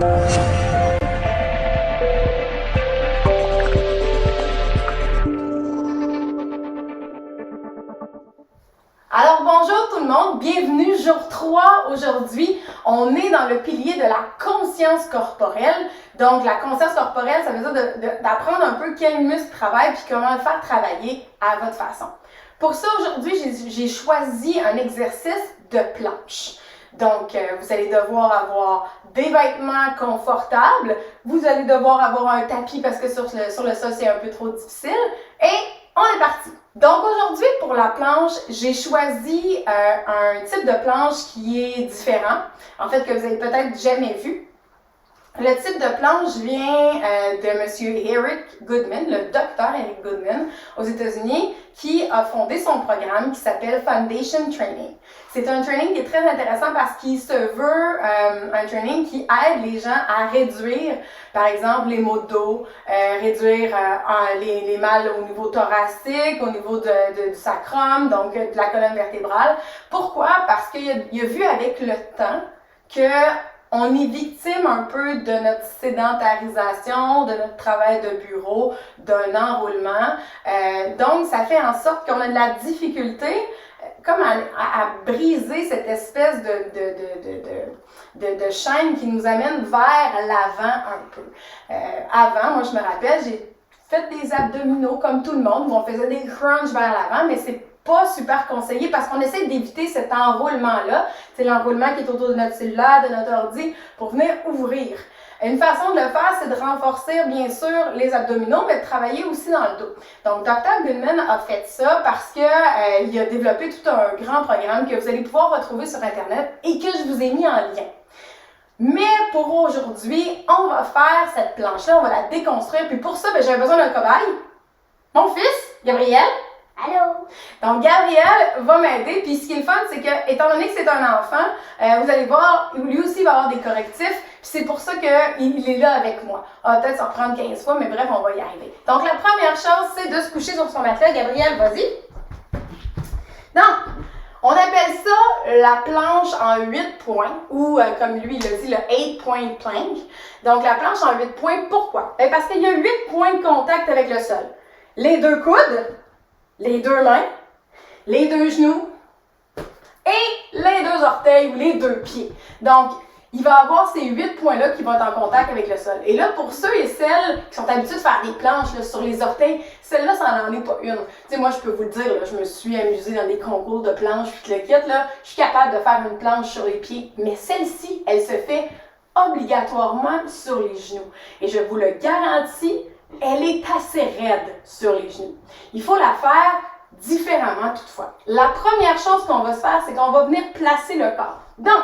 Alors bonjour tout le monde, bienvenue jour 3 aujourd'hui. On est dans le pilier de la conscience corporelle. Donc la conscience corporelle, ça veut dire d'apprendre un peu quels muscles travaillent puis comment le faire travailler à votre façon. Pour ça aujourd'hui, j'ai choisi un exercice de planche. Donc vous allez devoir avoir des vêtements confortables, vous allez devoir avoir un tapis parce que sur le sol c'est un peu trop difficile et on est parti! Donc aujourd'hui, pour la planche, j'ai choisi un type de planche qui est différent, en fait que vous avez peut-être jamais vu. Le type de planche vient de Monsieur Eric Goodman, le docteur Eric Goodman aux États-Unis, qui a fondé son programme qui s'appelle Foundation Training. C'est un training qui est très intéressant parce qu'il se veut un training qui aide les gens à réduire, par exemple, les maux de dos, réduire les mal au niveau thoracique, au niveau du sacrum, donc de la colonne vertébrale. Pourquoi? Parce qu'il a vu avec le temps que on est victime un peu de notre sédentarisation, de notre travail de bureau, d'un enroulement. Donc, ça fait en sorte qu'on a de la difficulté comme à briser cette espèce de chaîne qui nous amène vers l'avant un peu. Avant, moi je me rappelle, j'ai fait des abdominaux comme tout le monde, où on faisait des crunchs vers l'avant, mais c'est pas super conseillé parce qu'on essaie d'éviter cet enroulement-là. C'est l'enroulement qui est autour de notre cellulaire, de notre ordi, pour venir ouvrir. Une façon de le faire, c'est de renforcer bien sûr les abdominaux, mais de travailler aussi dans le dos. Donc, Dr. Goodman a fait ça parce que il a développé tout un grand programme que vous allez pouvoir retrouver sur Internet et que je vous ai mis en lien. Mais pour aujourd'hui, on va faire cette planche-là, on va la déconstruire. Puis pour ça, j'avais besoin d'un cobaye. Mon fils, Gabriel. Allô? Donc, Gabriel va m'aider, puis ce qui est le fun, c'est que, étant donné que c'est un enfant, vous allez voir, lui aussi va avoir des correctifs, puis c'est pour ça qu'il est là avec moi. On va peut-être s'en reprendre 15 fois, mais bref, on va y arriver. Donc, la première chose, c'est de se coucher sur son matelas. Gabriel, vas-y. Donc, on appelle ça la planche en 8 points, ou comme lui il a dit, le 8-point plank. Donc, la planche en 8 points, pourquoi? Bien, parce qu'il y a 8 points de contact avec le sol. Les deux coudes, les deux mains, les deux genoux et les deux orteils ou les deux pieds. Donc, il va avoir ces 8 points-là qui vont être en contact avec le sol. Et là, pour ceux et celles qui sont habitués de faire des planches là, sur les orteils, celle-là, ça n'en est pas une. Tu sais, moi, je peux vous le dire, là, je me suis amusée dans des concours de planches, puis le kit, là, je suis capable de faire une planche sur les pieds. Mais celle-ci, elle se fait obligatoirement sur les genoux. Et je vous le garantis, elle est assez raide sur les genoux. Il faut la faire différemment toutefois. La première chose qu'on va se faire, c'est qu'on va venir placer le corps. Donc,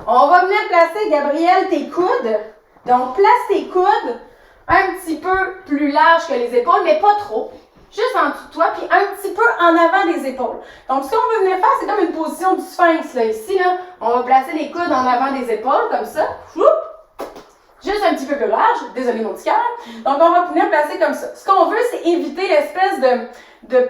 on va venir placer, Gabriel, tes coudes. Donc, place tes coudes un petit peu plus large que les épaules, mais pas trop. Juste en dessous de toi, puis un petit peu en avant des épaules. Donc, ce qu'on va venir faire, c'est comme une position du sphinx, là. Ici, là, on va placer les coudes en avant des épaules, comme ça. Juste un petit peu plus large, désolé mon petit cœur. Donc, on va venir placer comme ça. Ce qu'on veut, c'est éviter l'espèce de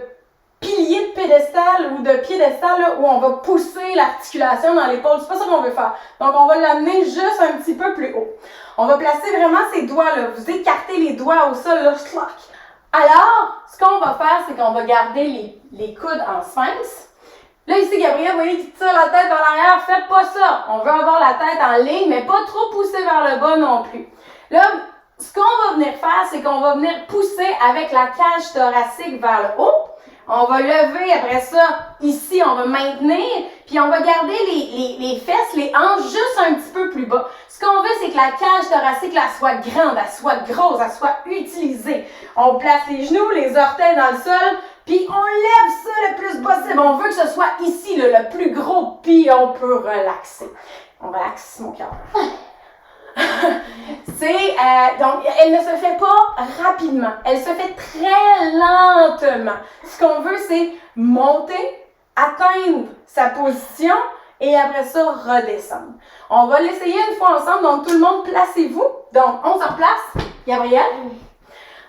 pilier de pédestal ou de piédestal là, où on va pousser l'articulation dans l'épaule. C'est pas ça qu'on veut faire. Donc, on va l'amener juste un petit peu plus haut. On va placer vraiment ces doigts-là. Vous écartez les doigts au sol, là. Alors, ce qu'on va faire, c'est qu'on va garder les coudes en sphinx. Là, ici, Gabriel, vous voyez qu'il tire la tête vers l'arrière. Faites pas ça. On veut avoir la tête en ligne, mais pas trop pousser vers le bas non plus. Là, ce qu'on va venir faire, c'est qu'on va venir pousser avec la cage thoracique vers le haut. On va lever après ça, ici, on va maintenir, puis on va garder les fesses, les hanches juste un petit peu plus bas. Ce qu'on veut, c'est que la cage thoracique, là, soit grande, elle soit grosse, elle soit utilisée. On place les genoux, les orteils dans le sol, puis on lève ça le plus possible. On veut que ce soit ici, là, le plus gros, puis on peut relaxer. On relaxe mon cœur. Donc, elle ne se fait pas rapidement. Elle se fait très lentement. Ce qu'on veut, c'est monter, atteindre sa position et après ça, redescendre. On va l'essayer une fois ensemble. Donc, tout le monde, placez-vous. Donc, on se replace. Gabriel?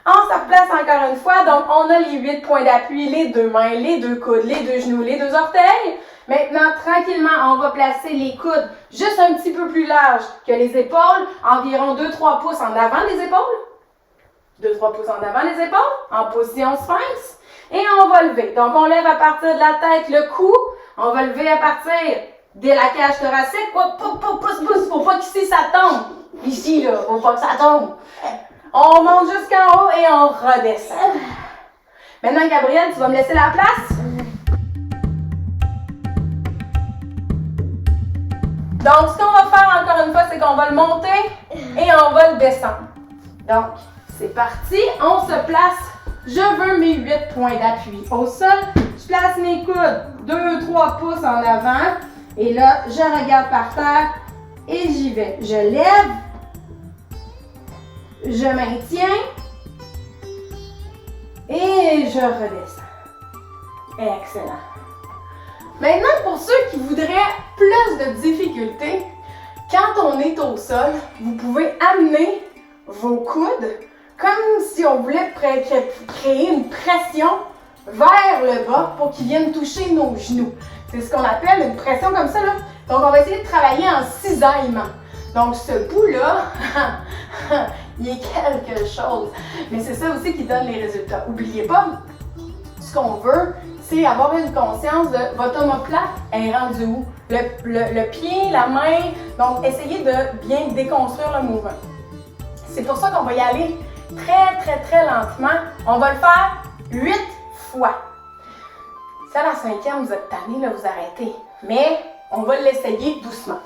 On se replace encore une fois. Donc, on a les 8 points d'appui, les deux mains, les deux coudes, les deux genoux, les deux orteils. Maintenant, tranquillement, on va placer les coudes juste un petit peu plus large que les épaules, environ 2-3 pouces en avant des épaules. 2-3 pouces en avant des épaules, en position sphinx. Et on va lever. Donc, on lève à partir de la tête le cou. On va lever à partir de la cage thoracique. Pousse. Faut pas qu'ici ça tombe. Ici, là, faut pas que ça tombe. On monte jusqu'en haut et on redescend. Maintenant, Gabrielle, tu vas me laisser la place? Donc, ce qu'on va faire encore une fois, c'est qu'on va le monter et on va le descendre. Donc, c'est parti. On se place. Je veux mes 8 points d'appui au sol. Je place mes coudes 2-3 pouces en avant. Et là, je regarde par terre et j'y vais. Je lève. Je maintiens. Et je redescends. Excellent. Maintenant, pour ceux qui voudraient plus de difficultés, quand on est au sol, vous pouvez amener vos coudes comme si on voulait créer une pression vers le bas pour qu'ils viennent toucher nos genoux. C'est ce qu'on appelle une pression comme ça, là. Donc, on va essayer de travailler en cisaillement. Donc, ce bout-là, il est quelque chose. Mais c'est ça aussi qui donne les résultats. N'oubliez pas, ce qu'on veut, c'est avoir une conscience de votre omoplate est rendu où? Le pied, la main. Donc, essayez de bien déconstruire le mouvement. C'est pour ça qu'on va y aller très lentement. On va le faire 8 fois. Si à la 5e, vous êtes tanné, là, vous arrêtez. Mais on va l'essayer doucement.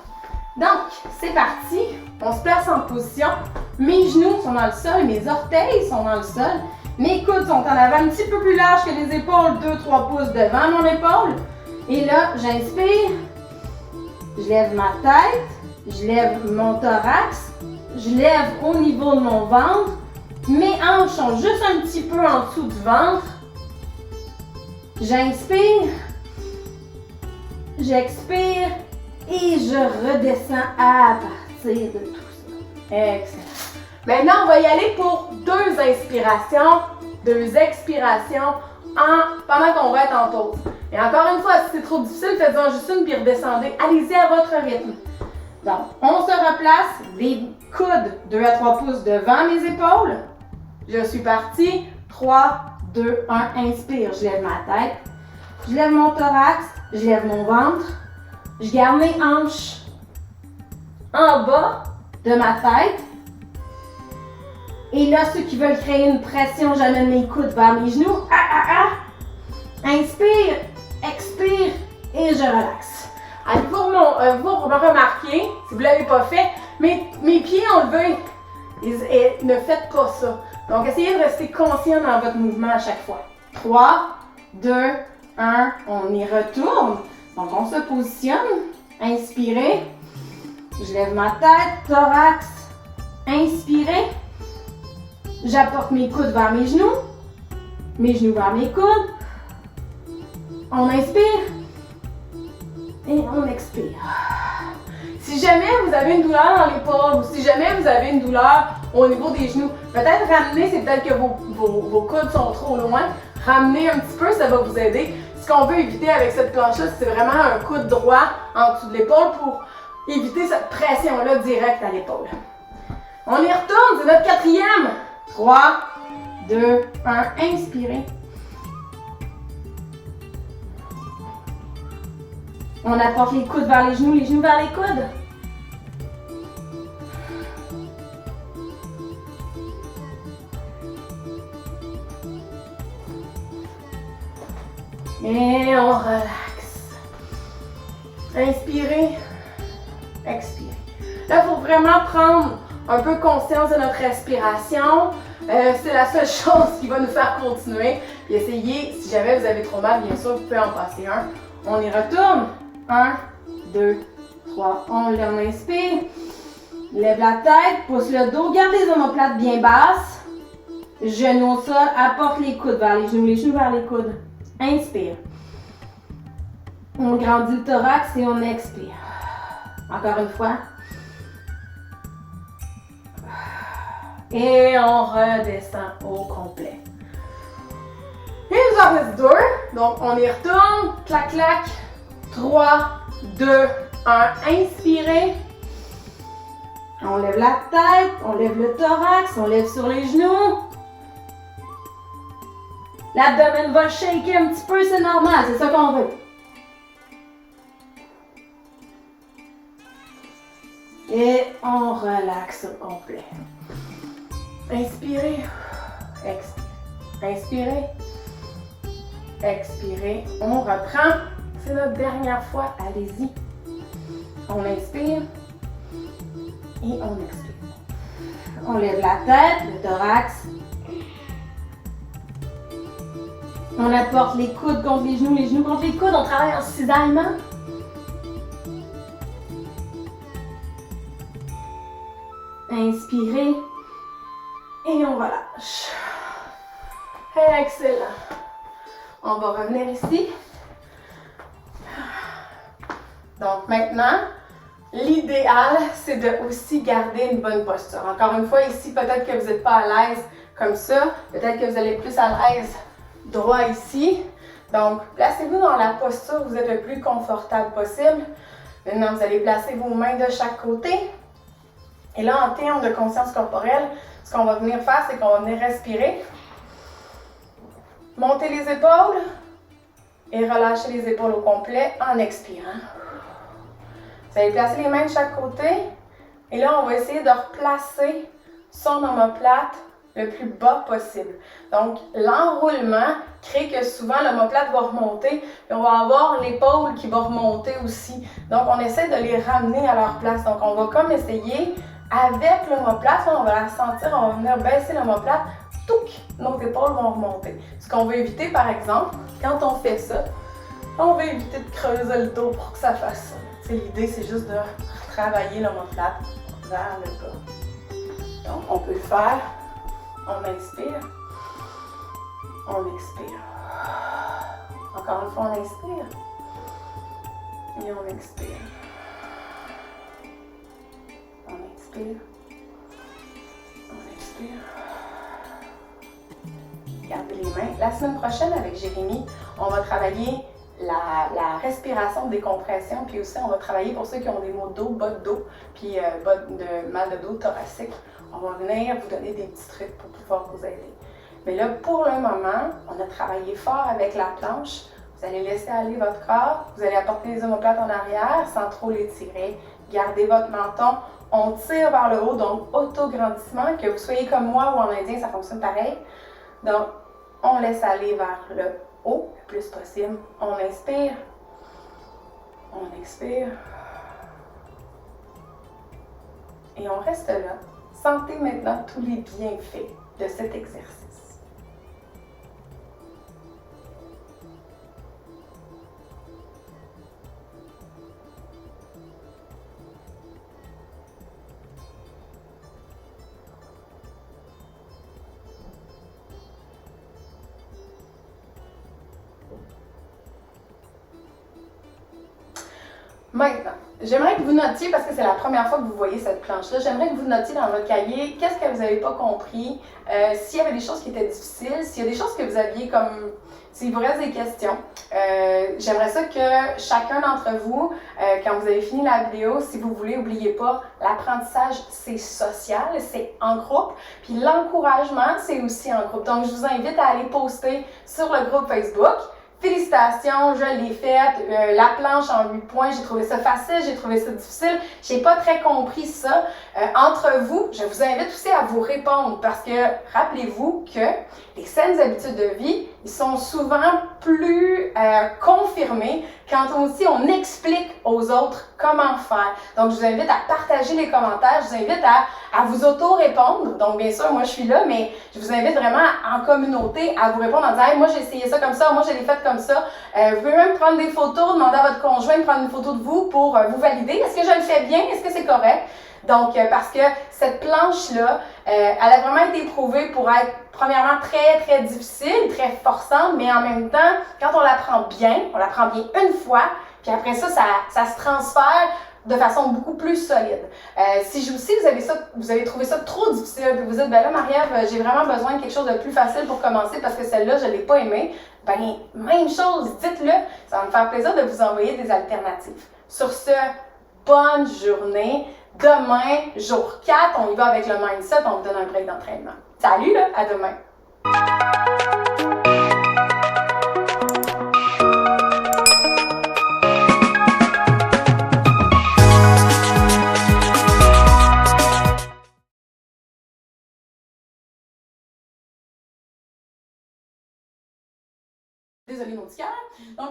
Donc, c'est parti. On se place en position. Mes genoux sont dans le sol, mes orteils sont dans le sol. Mes coudes sont en avant un petit peu plus larges que les épaules, 2-3 pouces devant mon épaule. Et là, j'inspire. Je lève ma tête. Je lève mon thorax. Je lève au niveau de mon ventre. Mes hanches sont juste un petit peu en dessous du ventre. J'inspire. J'expire. Et je redescends à partir de tout ça. Excellent. Maintenant, on va y aller pour 2 inspirations, 2 expirations pendant qu'on va être en pause. Et encore une fois, si c'est trop difficile, faites-en juste une puis redescendez. Allez-y à votre rythme. Donc, on se replace, les coudes 2 à 3 pouces devant mes épaules. Je suis partie. 3, 2, 1, inspire. Je lève ma tête. Je lève mon thorax. Je lève mon ventre. Je garde mes hanches en bas de ma tête. Et là, ceux qui veulent créer une pression, j'amène mes coudes vers mes genoux. Inspire, expire et je relaxe. Alors, vous remarquez, si vous ne l'avez pas fait, mes pieds enlevés. Et ne faites pas ça. Donc, essayez de rester conscient dans votre mouvement à chaque fois. 3, 2, 1, on y retourne. Donc, on se positionne. Inspirez. Je lève ma tête, thorax. Inspirez. J'apporte mes coudes vers mes genoux vers mes coudes. On inspire et on expire. Si jamais vous avez une douleur dans l'épaule ou si jamais vous avez une douleur au niveau des genoux, peut-être ramener, c'est peut-être que vos coudes sont trop loin. Ramenez un petit peu, ça va vous aider. Ce qu'on veut éviter avec cette planche-là, c'est vraiment un coude droit en dessous de l'épaule pour éviter cette pression-là directe à l'épaule. On y retourne, c'est notre 4e. 3, 2, 1, inspirez. On apporte les coudes vers les genoux vers les coudes. Et on relaxe. Inspirez, expirez. Là, il faut vraiment prendre un peu conscience de notre respiration. C'est la seule chose qui va nous faire continuer. Puis essayez, si jamais vous avez trop mal, bien sûr, vous pouvez en passer un. On y retourne. 1, 2, 3. On inspire. Lève la tête, pousse le dos, garde les omoplates bien basses. Genoux au sol, apporte les coudes vers les genoux vers les coudes. Inspire. On grandit le thorax et on expire. Encore une fois. Et on redescend au complet. Il nous en reste 2. Donc, on y retourne. Clac, clac. 3, 2, 1. Inspirez. On lève la tête, on lève le thorax, on lève sur les genoux. L'abdomen va shaker un petit peu, c'est normal, c'est ça qu'on veut. Et on relaxe au complet. Inspirez, expirez, inspirez, expirez. On reprend, c'est notre dernière fois, allez-y. On inspire et on expire. On lève la tête, le thorax. On apporte les coudes contre les genoux contre les coudes. On travaille en cisaillement. Inspirez et on relâche. Excellent. On va revenir ici. Donc maintenant, l'idéal, c'est de aussi garder une bonne posture. Encore une fois, ici, peut-être que vous n'êtes pas à l'aise comme ça. Peut-être que vous allez plus à l'aise droit ici. Donc, placez-vous dans la posture où vous êtes le plus confortable possible. Maintenant, vous allez placer vos mains de chaque côté. Et là, en termes de conscience corporelle, ce qu'on va venir faire, c'est qu'on va venir respirer. Monter les épaules et relâcher les épaules au complet en expirant. Vous allez placer les mains de chaque côté. Et là, on va essayer de replacer son omoplate le plus bas possible. Donc, l'enroulement crée que souvent l'omoplate va remonter et on va avoir l'épaule qui va remonter aussi. Donc, on essaie de les ramener à leur place. Donc, on va comme essayer avec l'omoplate, on va la sentir, on va venir baisser l'omoplate, touc, nos épaules vont remonter. Ce qu'on veut éviter, par exemple, quand on fait ça, on veut éviter de creuser le dos pour que ça fasse ça. L'idée, c'est juste de travailler l'omoplate vers le bas. Donc, on peut le faire. On inspire. On expire. Encore une fois, on inspire. Et on expire. On expire. On expire. Gardez les mains. La semaine prochaine, avec Jérémy, on va travailler la respiration, décompression, puis aussi on va travailler pour ceux qui ont des maux de dos, bas de dos, puis de mal de dos thoracique. On va venir vous donner des petits trucs pour pouvoir vous aider. Mais là, pour le moment, on a travaillé fort avec la planche. Vous allez laisser aller votre corps, vous allez apporter les omoplates en arrière sans trop les tirer. Gardez votre menton, on tire vers le haut, donc auto-grandissement, que vous soyez comme moi ou en indien, ça fonctionne pareil. Donc, on laisse aller vers le haut le plus possible. On inspire, on expire. Et on reste là. Sentez maintenant tous les bienfaits de cet exercice. Maintenant, j'aimerais que vous notiez, parce que c'est la première fois que vous voyez cette planche-là, j'aimerais que vous notiez dans votre cahier qu'est-ce que vous n'avez pas compris, s'il y avait des choses qui étaient difficiles, s'il y a des choses que vous aviez comme, s'il vous reste des questions. J'aimerais ça que chacun d'entre vous, quand vous avez fini la vidéo, si vous voulez, n'oubliez pas, l'apprentissage, c'est social, c'est en groupe, puis l'encouragement, c'est aussi en groupe. Donc, je vous invite à aller poster sur le groupe Facebook. Félicitations, je l'ai faite, la planche en 8 points, j'ai trouvé ça facile, j'ai trouvé ça difficile, j'ai pas très compris ça. Entre vous, je vous invite aussi à vous répondre parce que rappelez-vous que les saines habitudes de vie, ils sont souvent plus confirmés quand aussi on explique aux autres comment faire. Donc, je vous invite à partager les commentaires, je vous invite à vous auto-répondre. Donc, bien sûr, moi, je suis là, mais je vous invite vraiment en communauté à vous répondre en disant hey, « moi, j'ai essayé ça comme ça, moi, je l'ai fait comme ça. » Vous pouvez même prendre des photos, demander à votre conjoint de prendre une photo de vous pour vous valider. Est-ce que je le fais bien? Est-ce que c'est correct? Donc, parce que cette planche-là, elle a vraiment été éprouvée pour être, premièrement, très, très difficile, très forçante, mais en même temps, quand on la prend bien une fois, puis après ça, ça se transfère de façon beaucoup plus solide. Si vous avez trouvé ça trop difficile, puis vous dites, ben là, Marie-Ève, j'ai vraiment besoin de quelque chose de plus facile pour commencer parce que celle-là, je ne l'ai pas aimée, ben, même chose, dites-le. Ça va me faire plaisir de vous envoyer des alternatives. Sur ce, bonne journée. Demain, jour 4, on y va avec le mindset, on vous donne un break d'entraînement. Salut, là, à demain! Désolée, mon petit cœur. Donc,